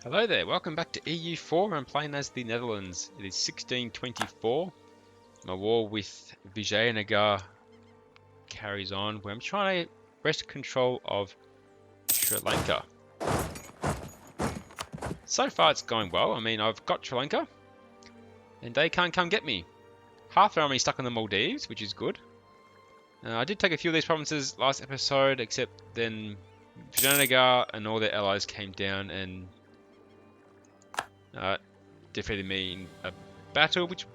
Hello there, welcome back to EU4. I'm playing as the Netherlands. It is 1624. My war with Vijayanagar carries on, where I'm trying to wrest control of Sri Lanka. So far it's going well. I mean, I've got Sri Lanka, and they can't come get me. Half their army stuck on the Maldives, which is good. I did take a few of these provinces last episode, except then Vijayanagar and all their allies came down and defeated me in a battle which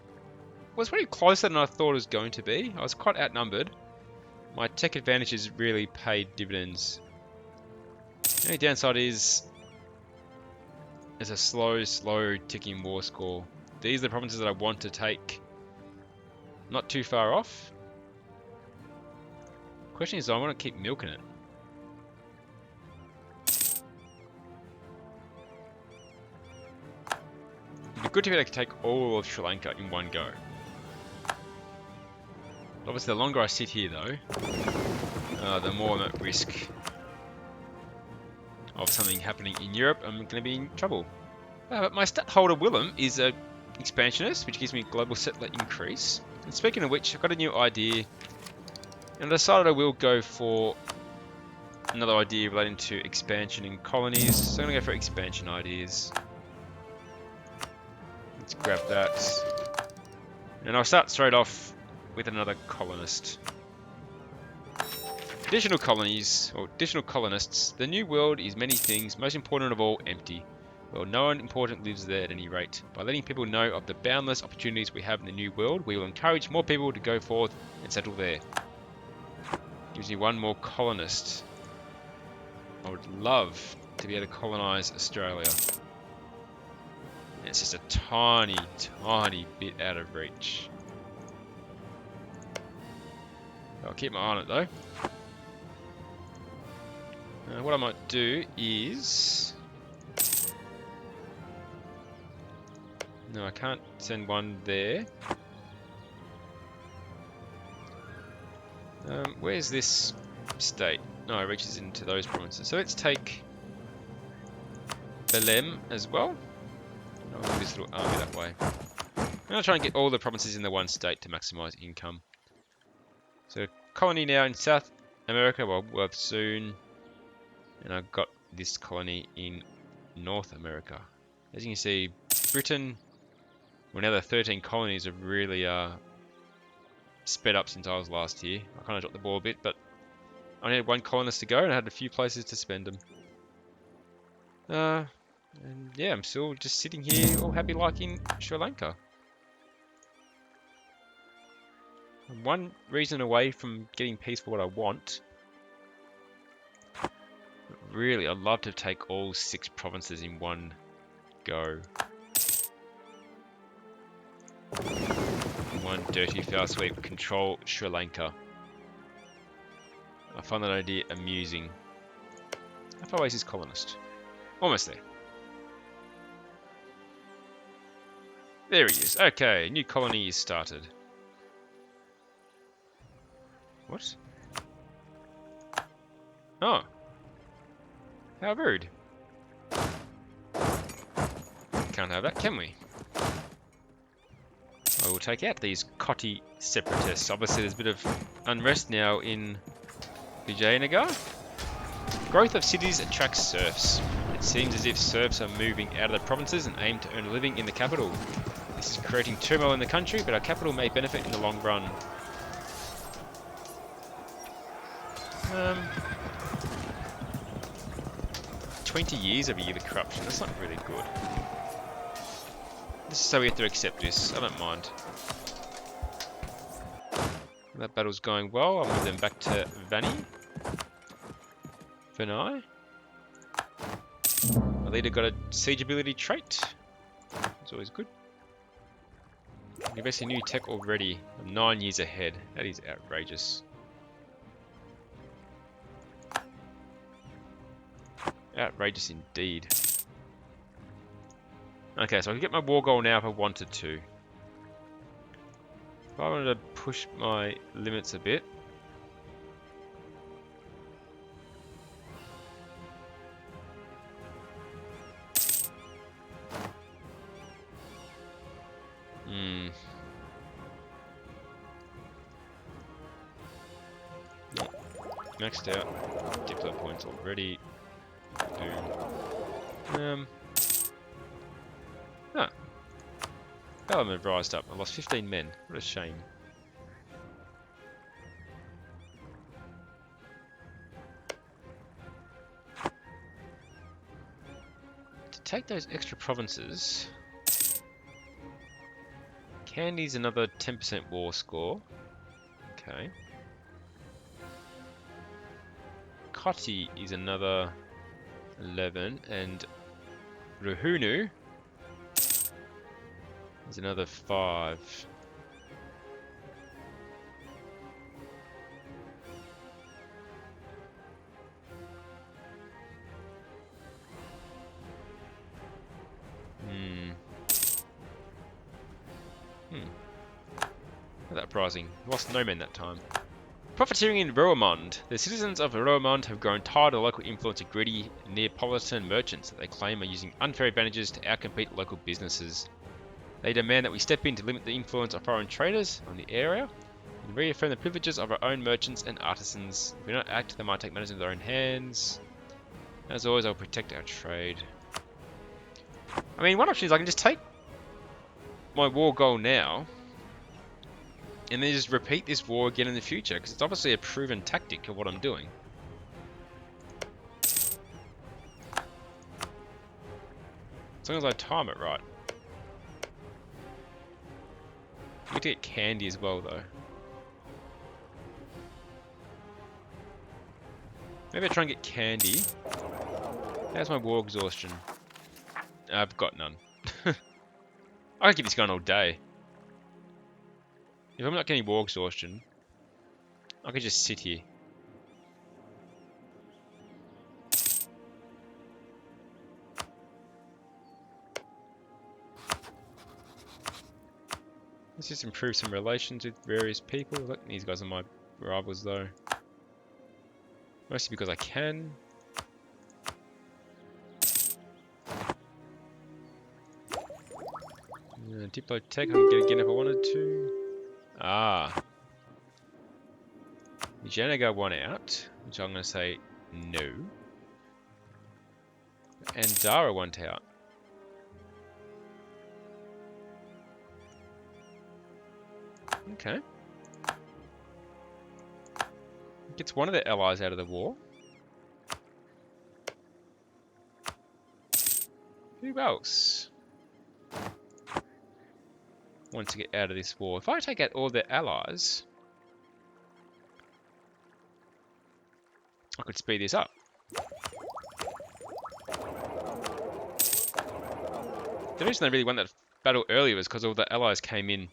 was pretty closer than I thought it was going to be. I was quite outnumbered. My tech advantages really paid dividends. The only downside is there's a slow ticking war score. These are the provinces that I want to take. Not too far off. Question is, do I want to keep milking it? It'd be good to be able to take all of Sri Lanka in one go. Obviously, the longer I sit here, though, the more I'm at risk of something happening in Europe. I'm going to be in trouble. But my stadtholder Willem is an expansionist, which gives me global settler increase. And speaking of which, I've got a new idea, and I decided I will go for another idea relating to expansion in colonies. So I'm going to go for expansion ideas. Let's grab that. And I'll start straight off with another colonist. Additional colonies, or additional colonists. The new world is many things, most important of all, empty. Well, no one important lives there at any rate. By letting people know of the boundless opportunities we have in the new world, we will encourage more people to go forth and settle there. Gives me one more colonist. I would love to be able to colonize Australia. It's just a tiny bit out of reach. I'll keep my eye on it though. What I might do is... No, I can't send one there. Where's this state? No, it reaches into those provinces. So let's take Belém as well. I'll move this little army that way. I'm going to try and get all the provinces in the one state to maximize income. So colony now in South America, well, we'll have soon. And I've got this colony in North America. As you can see, Britain, well, now the 13 colonies have really sped up since I was last here. I kind of dropped the ball a bit, but I only had one colonist to go and I had a few places to spend them. And yeah, I'm still just sitting here all happy like in Sri Lanka. I'm one reason away from getting peace for what I want. But really, I'd love to take all 6 provinces in one go. In one dirty foul sweep, control Sri Lanka. I find that idea amusing. How far away is this colonist? Almost there. There he is. Okay, new colony is started. What? Oh. How rude. Can't have that, can we? I will take out these Koti separatists. Obviously there's a bit of unrest now in Vijayanagar. Growth of cities attracts serfs. It seems as if serfs are moving out of the provinces and aim to earn a living in the capital. This is creating turmoil in the country, but our capital may benefit in the long run. 20 years of a year of corruption, that's not really good. This is so we have to accept this, I don't mind. That battle's going well, I'll move them back to Vanni. Vanai. My leader got a siege ability trait. It's always good. Investing in new tech already. I'm 9 years ahead. That is outrageous. Outrageous indeed. Okay, so I can get my war goal now if I wanted to. If I wanted to push my limits a bit. maxed out. Diplo points already. Boom. Ah. Bellum have rised up. I lost 15 men. What a shame. To take those extra provinces... Candy's another 10% war score. Okay. Koti is another 11, and Ruhunu is another 5. Not that surprising. Lost no men that time. Profiteering in Roermond. The citizens of Roermond have grown tired of the local influence of greedy Neapolitan merchants that they claim are using unfair advantages to outcompete local businesses. They demand that we step in to limit the influence of foreign traders on the area and reaffirm the privileges of our own merchants and artisans. If we don't act, they might take matters into their own hands. As always, I'll protect our trade. I mean, one option is I can just take my war goal now and then just repeat this war again in the future, because it's obviously a proven tactic of what I'm doing. As long as I time it right. I need to get candy as well, though. Maybe I try and get candy. How's my war exhaustion? I've got none. I can keep this going all day. If I'm not getting war exhaustion, I could just sit here. Let's just improve some relations with various people. Look, these guys are my rivals though. Mostly because I can. Diplo tech, I can get again if I wanted to. Ah. Janaga one out, which I'm going to say no. And Dara one out. Okay. Gets one of the allies out of the war. Who else wants to get out of this war? If I take out all the allies, I could speed this up. The reason they really won that battle earlier was because all the allies came in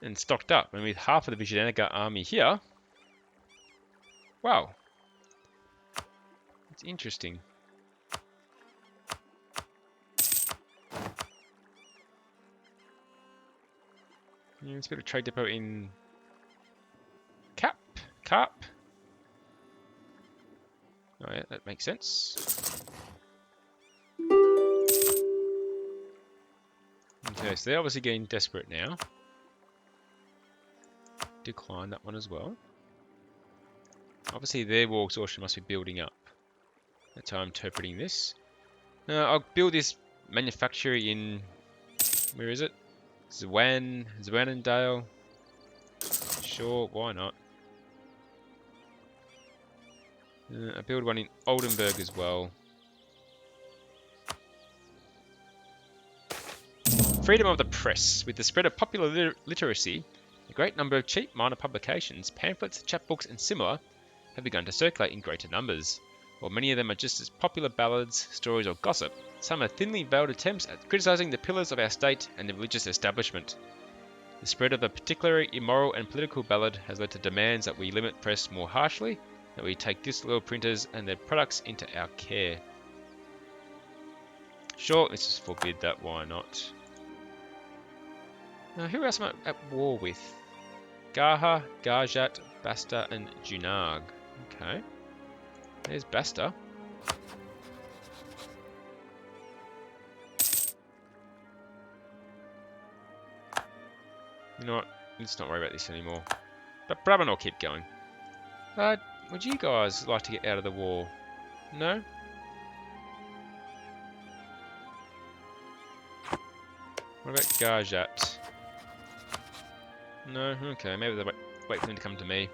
and stocked up. And with half of the Vijayanagar army here, wow, it's interesting. Yeah, let's put a trade depot in Carp. Oh yeah, that makes sense. Okay, so they're obviously getting desperate now. Decline that one as well. Obviously their war exhaustion must be building up. That's how I'm interpreting this. I'll build this manufacturer in... where is it? Zwannendale. Sure, why not? I build one in Oldenburg as well. Freedom of the press. With the spread of popular literacy, a great number of cheap minor publications, pamphlets, chapbooks and similar have begun to circulate in greater numbers. While many of them are just as popular ballads, stories or gossip, some are thinly veiled attempts at criticising the pillars of our state and the religious establishment. The spread of a particularly immoral and political ballad has led to demands that we limit press more harshly, that we take disloyal printers and their products into our care. Sure, let's just forbid that, why not? Now, who else am I at war with? Gaha, Garjat, Basta and Junag. Okay. There's Basta. You know what? Let's not worry about this anymore. But Brabant will keep going. Would you guys like to get out of the war? No? What about Garjat? No? Okay, maybe they'll wait for them to come to me.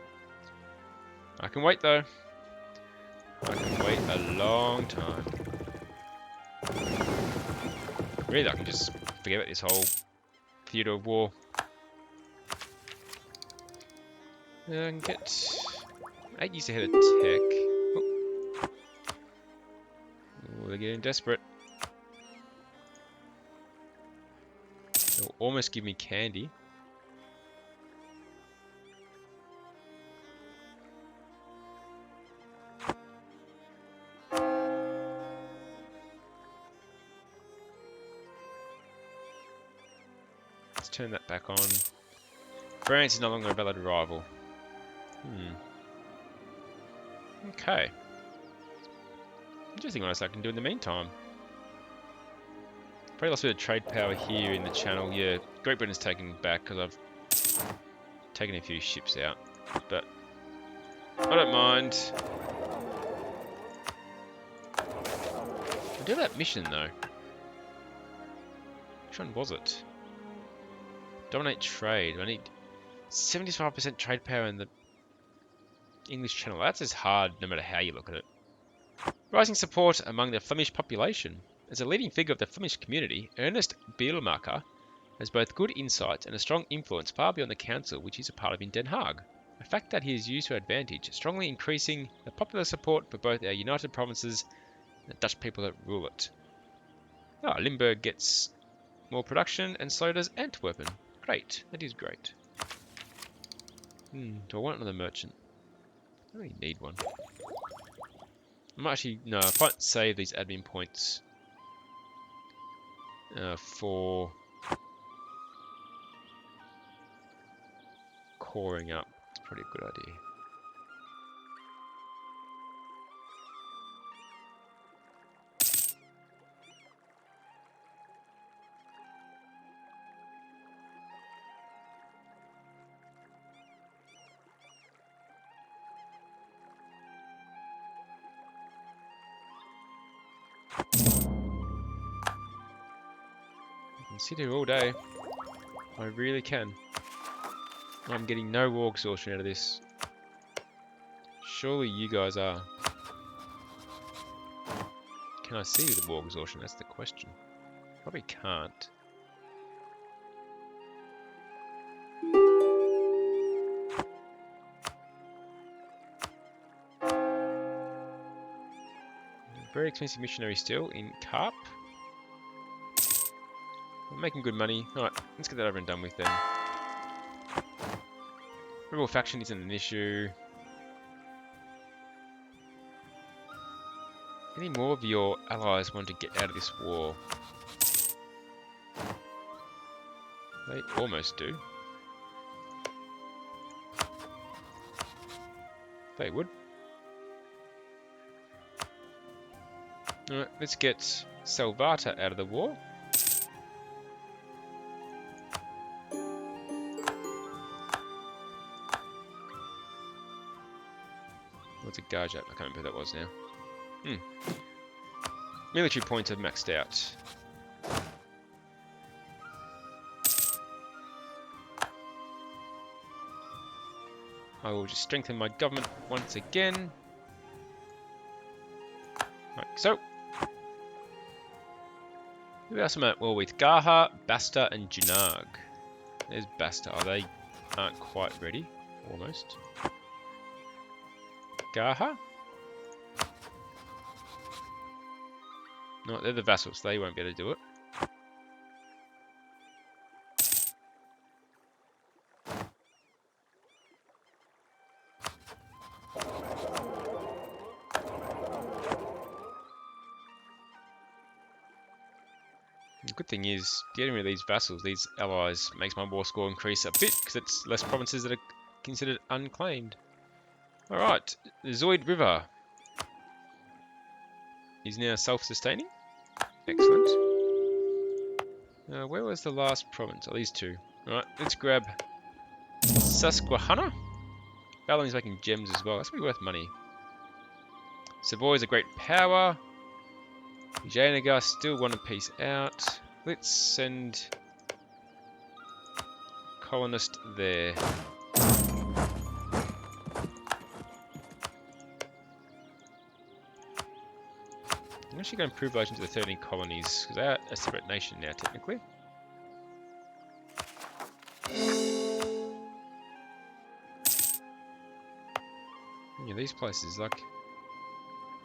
I can wait though. I can wait a long time. Really, I can just forget about this whole theatre of war. I can get 8 years ahead of tech. Oh, they're getting desperate. They'll almost give me candy. Let's turn that back on. France is no longer a valid rival. Okay. Interesting what else I can do in the meantime. Probably lost a bit of trade power here in the channel. Yeah, Great Britain's taking back because I've taken a few ships out. But I don't mind. I do that mission though. Which one was it? Dominate trade. I need 75% trade power in the English Channel. That's as hard no matter how you look at it. Rising support among the Flemish population. As a leading figure of the Flemish community, Ernest Bielmarker has both good insights and a strong influence far beyond the council which he's a part of in Den Haag. A fact that he has used to advantage, strongly increasing the popular support for both our united provinces and the Dutch people that rule it. Limburg gets more production and so does Antwerpen. Great, that is great. Do I want another merchant? I don't really need one. I might actually, no, I might save these admin points for coring up. It's probably a good idea. I can sit here all day. I really can. I'm getting no war exhaustion out of this. Surely you guys are. Can I see the war exhaustion? That's the question. Probably can't. Very expensive missionary still in Carp. We're making good money. Alright, let's get that over and done with then. Rebel faction isn't an issue. Any more of your allies want to get out of this war? They almost do. They would. Alright, let's get Salvata out of the war. What's a Garjat? I can't remember who that was now. Military points have maxed out. I will just strengthen my government once again. Like so. Who else am I at war with? Gaha, Basta, and Junag. There's Basta. Oh, they aren't quite ready. Almost. Gaha? No, they're the vassals. They won't be able to do it. The good thing is, getting rid of these vassals, these allies, makes my war score increase a bit, because it's less provinces that are considered unclaimed. Alright, the Zoid River is now self-sustaining. Excellent. Where was the last province? Oh, these two. Alright, let's grab Susquehanna. Balin's making gems as well. That's gonna be worth money. Savoy is a great power. Vijayanagar still want a piece out. Let's send colonist there. I'm actually going to improve relations to the 13 colonies, because they're a separate nation now, technically. Yeah, these places, like...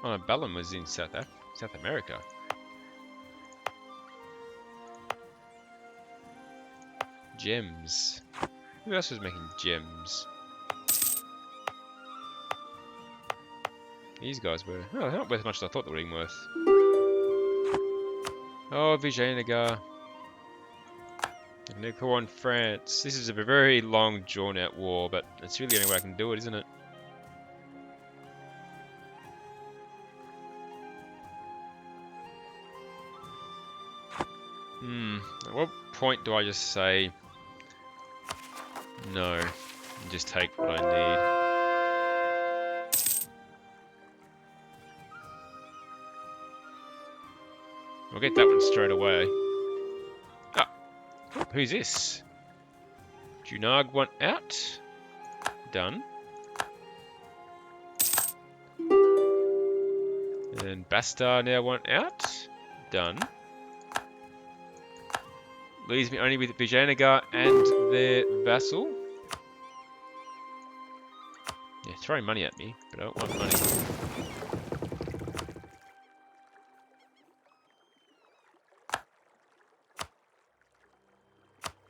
Oh, no, Balam was in South America. Gems. Who else was making gems? These guys were... Oh, they're not worth as much as I thought they were worth. Oh, Vijayanagar. Nicole and France. This is a very long, drawn-out war, but it's really the only way I can do it, isn't it? At what point do I just say no and just take what I need? I'll get that one straight away. Ah, who's this? Junag want out? Done. And Bastar now want out? Done. Leaves me only with Vijayanagar and their vassal. Yeah, throwing money at me, but I don't want money.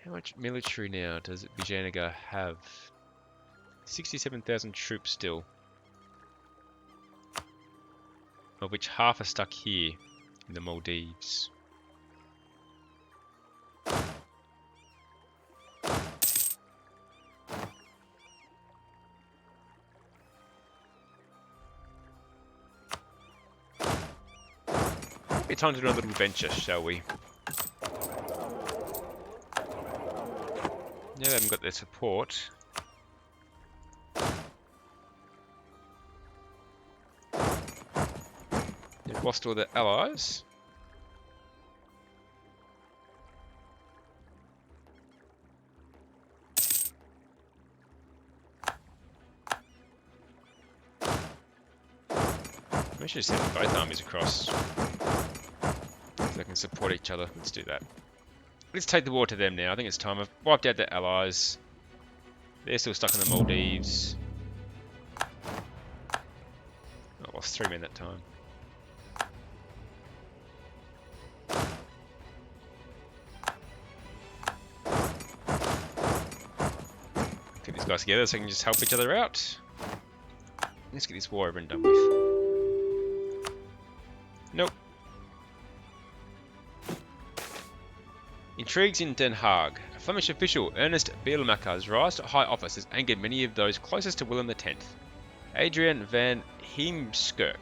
How much military now does Vijayanagar have? 67,000 troops still. Of which half are stuck here in the Maldives. Maybe time to do a little venture, shall we? Yeah, they haven't got their support. They've lost all their allies. We should send both armies across so they can support each other. Let's do that. Let's take the war to them now. I think it's time. I've wiped out their allies. They're still stuck in the Maldives. I lost 3 men that time. Get these guys together so we can just help each other out. Let's get this war over and done with. Nope. Intrigues in Den Haag. A Flemish official, Ernest Bielmakker's rise to high office has angered many of those closest to Willem X. Adrian van Heemskerk,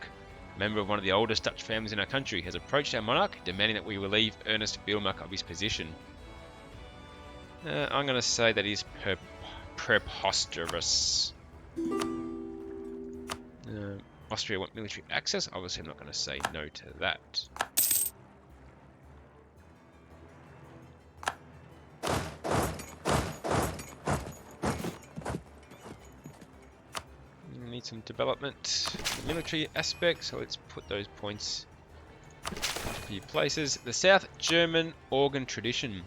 member of one of the oldest Dutch families in our country, has approached our monarch, demanding that we relieve Ernest Bielmakker of his position. I'm going to say that he's preposterous. Austria want military access. Obviously, I'm not going to say no to that. Need some development in the military aspect, so let's put those points in a few places. The South German organ tradition.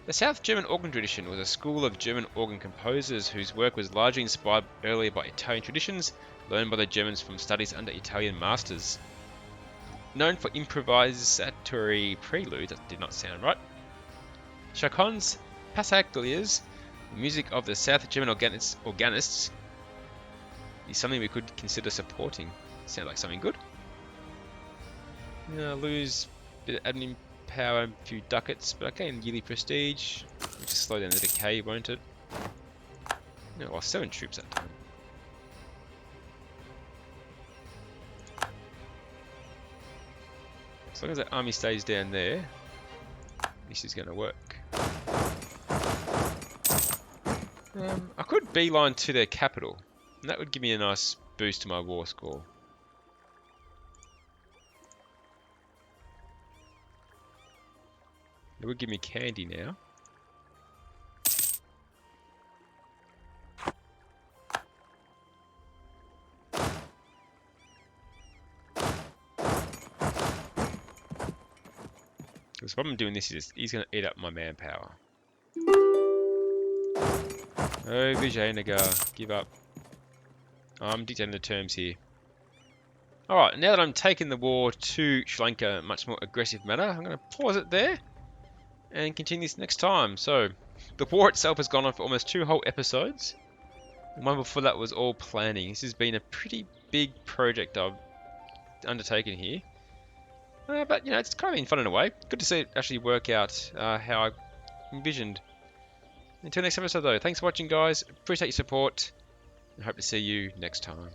The South German organ tradition was a school of German organ composers whose work was largely inspired earlier by Italian traditions learned by the Germans from studies under Italian masters. Known for improvisatory preludes, that did not sound right. Chacon's Passagliers, the music of the South German organists, is something we could consider supporting. Sounds like something good. Lose a bit of admin power, a few ducats, but I gain yearly prestige, which will slow down the decay, won't it? No, well, 7 troops that time. As long as that army stays down there, this is going to work. I could beeline to their capital. And that would give me a nice boost to my war score. It would give me candy now. Because the problem I'm doing this is he's going to eat up my manpower. Oh, Vijayanagar, give up. I'm dictating the terms here. Alright, now that I'm taking the war to Sri Lanka in a much more aggressive manner, I'm going to pause it there and continue this next time. So, the war itself has gone on for almost 2 whole episodes. And one before that was all planning. This has been a pretty big project I've undertaken here. But, you know, it's kind of been fun in a way. Good to see it actually work out how I envisioned. Until next episode though, thanks for watching guys. Appreciate your support. And hope to see you next time.